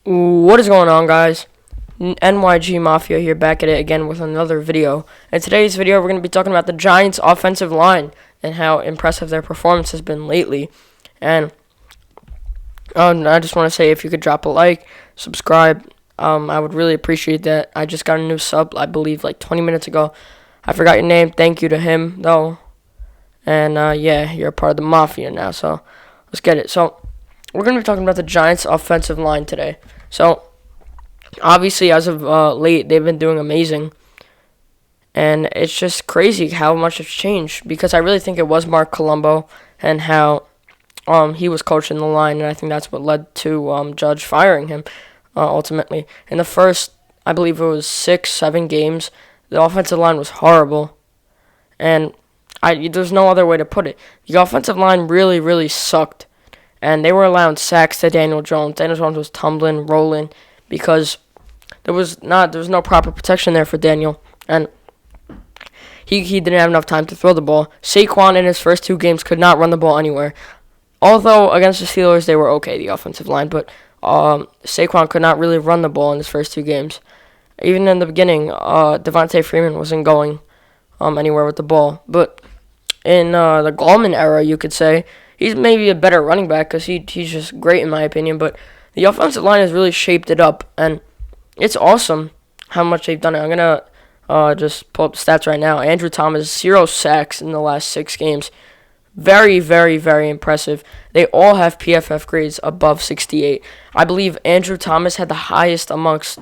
What is going on, guys? NYG Mafia here, back at it again with another video. In today's video, we're going to be talking about the Giants' offensive line and how impressive their performance has been lately. And I just want to say, if you could drop a like, subscribe, I would really appreciate that. I just got a new sub, I believe, like 20 minutes ago. I forgot your name. Thank you to him, though. And yeah, you're a part of the Mafia now, so let's get it. So we're going to be talking about the Giants' offensive line today. So, obviously, as of late, they've been doing amazing. And it's just crazy how much it's changed. Because I really think it was Mark Colombo and how he was coaching the line. And I think that's what led to Judge firing him, ultimately. In the first, I believe it was 6-7 games, the offensive line was horrible. And there's no other way to put it. The offensive line really, really sucked. And they were allowing sacks to Daniel Jones. Daniel Jones was tumbling, rolling, because there was no proper protection there for Daniel. And he didn't have enough time to throw the ball. Saquon in his first 2 games could not run the ball anywhere. Although against the Steelers they were okay, the offensive line, but Saquon could not really run the ball in his first 2 games. Even in the beginning, Devontae Freeman wasn't going anywhere with the ball. But in the Gallman era, you could say, he's maybe a better running back because he's just great in my opinion. But the offensive line has really shaped it up, and it's awesome how much they've done it. I'm going to just pull up the stats right now. Andrew Thomas, 0 sacks in the last 6 games. Very, very, very impressive. They all have PFF grades above 68. I believe Andrew Thomas had the highest amongst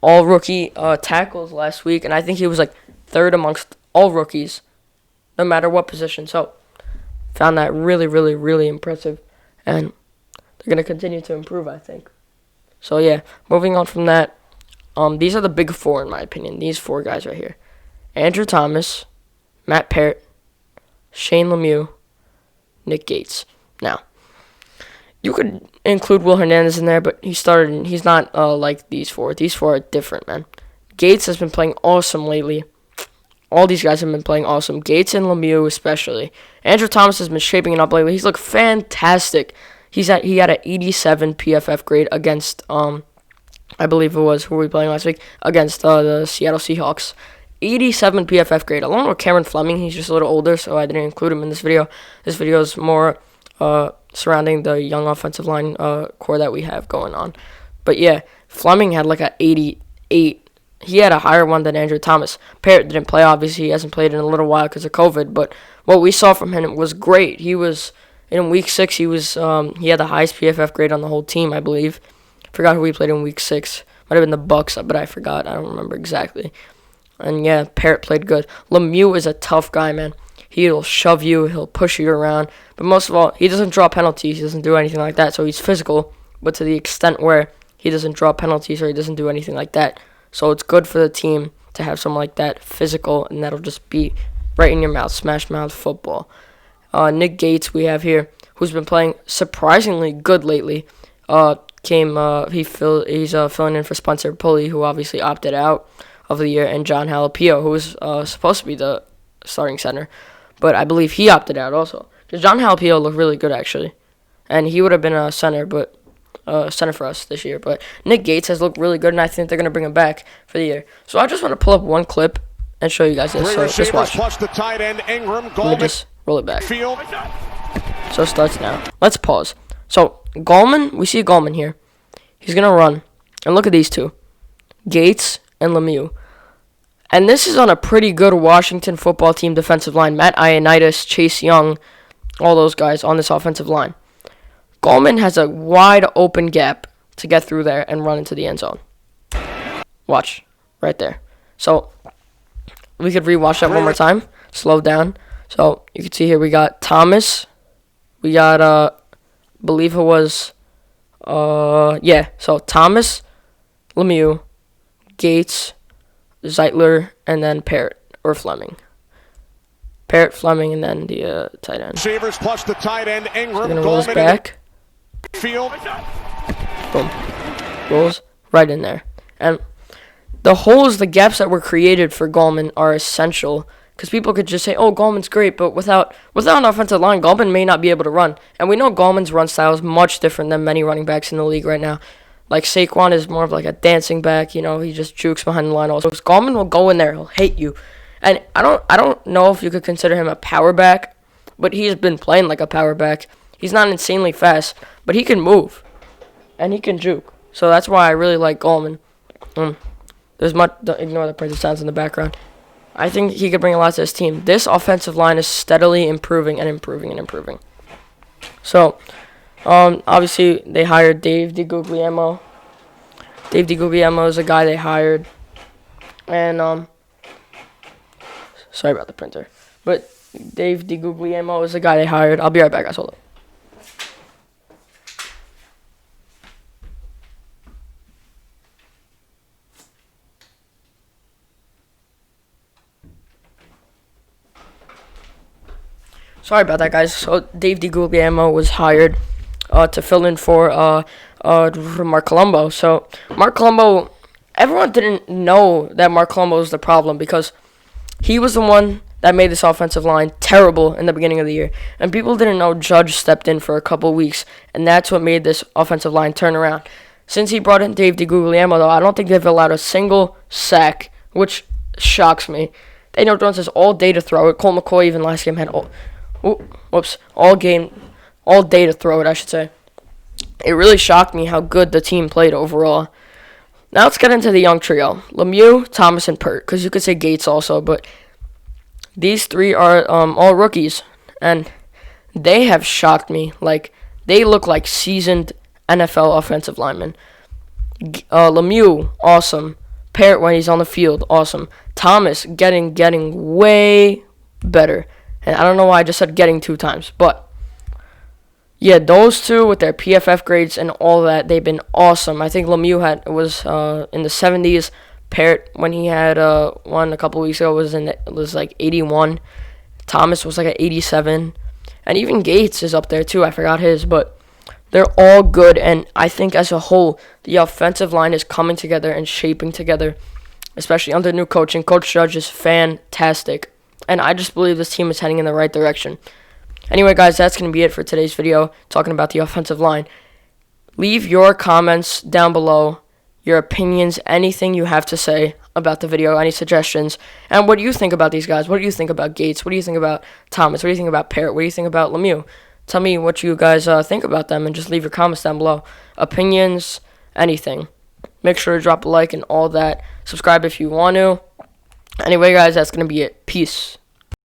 all rookie tackles last week, and I think he was like 3rd amongst all rookies, no matter what position. So, found that really, really, really impressive, and they're going to continue to improve, I think. So, yeah, moving on from that, these are the big 4, in my opinion. These 4 guys right here. Andrew Thomas, Matt Parrott, Shane Lemieux, Nick Gates. Now, you could include Will Hernandez in there, but he's not like these 4. These 4 are different, man. Gates has been playing awesome lately. All these guys have been playing awesome. Gates and Lemieux especially. Andrew Thomas has been shaping it up lately. He's looked fantastic. He had an 87 PFF grade against, I believe it was, who were we playing last week? Against the Seattle Seahawks. 87 PFF grade. Along with Cameron Fleming, he's just a little older, so I didn't include him in this video. This video is more surrounding the young offensive line core that we have going on. But yeah, Fleming had like a 88. He had a higher one than Andrew Thomas. Parrott didn't play, obviously. He hasn't played in a little while because of COVID. But what we saw from him was great. He was, in Week 6, he had the highest PFF grade on the whole team, I believe. Forgot who we played in Week 6. Might have been the Bucs, but I forgot. I don't remember exactly. And yeah, Parrott played good. Lemieux is a tough guy, man. He'll shove you. He'll push you around. But most of all, he doesn't draw penalties. He doesn't do anything like that. So he's physical, but to the extent where he doesn't draw penalties or he doesn't do anything like that. So it's good for the team to have someone like that, physical, and that'll just be right in your mouth, smash mouth football. Nick Gates we have here, who's been playing surprisingly good lately. He's filling in for Spencer Pulley, who obviously opted out of the year, and John Halapio, who was supposed to be the starting center, but I believe he opted out also. Because John Halapio looked really good, actually, and he would have been a center, but center for us this year. But Nick Gates has looked really good, and I think they're going to bring him back for the year. So I just want to pull up one clip and show you guys this. So just watch. Plus the tight end, Ingram, Let me just roll it back. So it starts now. Let's pause. So Gallman, we see Gallman here. He's going to run. And look at these 2. Gates and Lemieux. And this is on a pretty good Washington football team defensive line. Matt Ioannidis, Chase Young, all those guys on this offensive line. Gallman has a wide open gap to get through there and run into the end zone. Watch. Right there. So, we could rewatch that one more time. Slow down. So, you can see here we got Thomas. We got, believe it was, so Thomas, Lemieux, Gates, Zeitler, and then Parrott or Fleming. Parrott, Fleming, and then the tight end. Receivers plus the tight end, Ingram. So we're going to roll this back. Field. Boom. Rolls right in there. And the holes, the gaps that were created for Gallman are essential. Because people could just say, oh, Gallman's great, but without an offensive line, Gallman may not be able to run. And we know Gallman's run style is much different than many running backs in the league right now. Like Saquon is more of like a dancing back, he just jukes behind the line. Also, Gallman will go in there, he'll hate you. And I don't know if you could consider him a power back, but he's been playing like a power back. He's not insanely fast, but he can move and he can juke. So that's why I really like Gallman. Ignore the printed sounds in the background. I think he could bring a lot to his team. This offensive line is steadily improving and improving and improving. So, obviously, they hired Dave DeGuglielmo. Dave DeGuglielmo is a guy they hired. And, sorry about the printer. But Dave DeGuglielmo is a guy they hired. I'll be right back, guys. Hold up. Sorry about that, guys. So Dave DeGuglielmo was hired to fill in for Mark Colombo. So Mark Colombo, everyone didn't know that Mark Colombo was the problem because he was the one that made this offensive line terrible in the beginning of the year. And people didn't know Judge stepped in for a couple weeks, and that's what made this offensive line turn around. Since he brought in Dave DeGuglielmo, though, I don't think they've allowed a single sack, which shocks me. Daniel Jones has all day to throw it. Colt McCoy even last game had all day to throw it, I should say. It really shocked me how good the team played overall. Now let's get into the young trio. Lemieux, Thomas, and Pert, because you could say Gates also, but these three are all rookies, and they have shocked me. Like, they look like seasoned NFL offensive linemen. Lemieux, awesome. Parrott, when he's on the field, awesome. Thomas, getting way better. And I don't know why I just said getting 2 times. But, yeah, those two with their PFF grades and all that, they've been awesome. I think Lemieux was in the 70s. Parrott, when he had one a couple weeks ago, was like 81. Thomas was like at 87. And even Gates is up there, too. I forgot his. But they're all good. And I think as a whole, the offensive line is coming together and shaping together, especially under new coaching. Coach Judge is fantastic. And I just believe this team is heading in the right direction. Anyway, guys, that's going to be it for today's video, talking about the offensive line. Leave your comments down below, your opinions, anything you have to say about the video, any suggestions. And what do you think about these guys? What do you think about Gates? What do you think about Thomas? What do you think about Parrott? What do you think about Lemieux? Tell me what you guys think about them, and just leave your comments down below. Opinions, anything. Make sure to drop a like and all that. Subscribe if you want to. Anyway, guys, that's going to be it. Peace.